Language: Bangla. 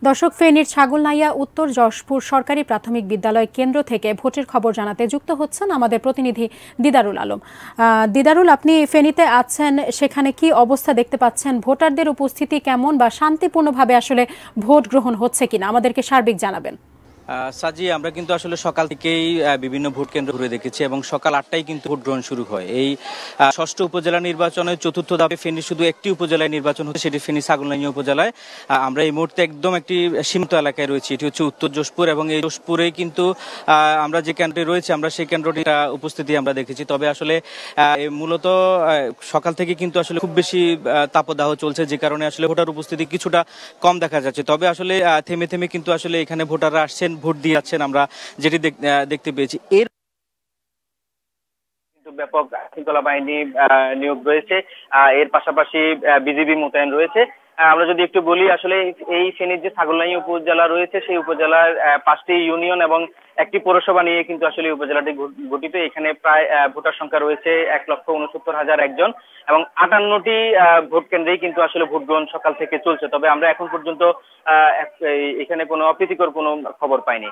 দর্শক, ফেনীর ছাগলনাইয়া উত্তর যশপুর সরকারি প্রাথমিক বিদ্যালয় কেন্দ্র থেকে ভোটের খবর জানাতে যুক্ত হচ্ছেন আমাদের প্রতিনিধি দিদারুল আলম। দিদারুল, আপনি ফেনীতে আছেন, সেখানে কি অবস্থা দেখতে পাচ্ছেন? ভোটারদের উপস্থিতি কেমন বা শান্তিপূর্ণভাবে আসলে ভোট গ্রহণ হচ্ছে কিনা আমাদেরকে সার্বিক জানাবেন। সাজি, আমরা কিন্তু আসলে সকাল থেকেই বিভিন্ন ভোট কেন্দ্র ঘুরে দেখেছি এবং সকাল 8টায় কিন্তু ভোট গ্রহণ শুরু হয়। এই 6ষ্ঠ উপজেলা নির্বাচনের চতুর্থ ধাপে ফেনী শুধু একটি উপজেলায় নির্বাচন হচ্ছে, সেটি ফেনী ছাগলনাইয়া উপজেলায়। আমরা এই মুহূর্তে একদম একটি সীমিত এলাকায় রয়েছি, এটি হচ্ছে উত্তর যশপুর, এবং এই যশপুরেই কিন্তু আমরা যে কেন্দ্রে রয়েছে আমরা সেই কেন্দ্রটির উপস্থিতি আমরা দেখেছি। তবে আসলে মূলত সকাল থেকে কিন্তু আসলে খুব বেশি তাপদাহ চলছে, যে কারণে আসলে ভোটার উপস্থিতি কিছুটা কম দেখা যাচ্ছে। তবে আসলে থেমে থেমে কিন্তু আসলে এখানে ভোটাররা আসছেন, ভোট দিয়ে যাচ্ছেন, আমরা যেটি দেখতে পেয়েছি। এর ব্যাপক আইনশৃঙ্খলা বাহিনী নিয়োগ রয়েছে, এর পাশাপাশি বিজিবি মোতায়েন রয়েছে। আমরা যদি একটু বলি, আসলে এই ফেনীর যে ছাগলনাইয়া উপজেলা রয়েছে সেই উপজেলার 5টি ইউনিয়ন এবং একটি পৌরসভা নিয়ে কিন্তু আসলে উপজেলাটি গঠিত। এখানে প্রায় ভোটার সংখ্যা রয়েছে 1,69,000 একজন, এবং 58টি ভোট কেন্দ্রেই কিন্তু আসলে ভোট গ্রহণ সকাল থেকে চলছে। তবে আমরা এখন পর্যন্ত এখানে কোনো অপ্রীতিকর কোনো খবর পাইনি।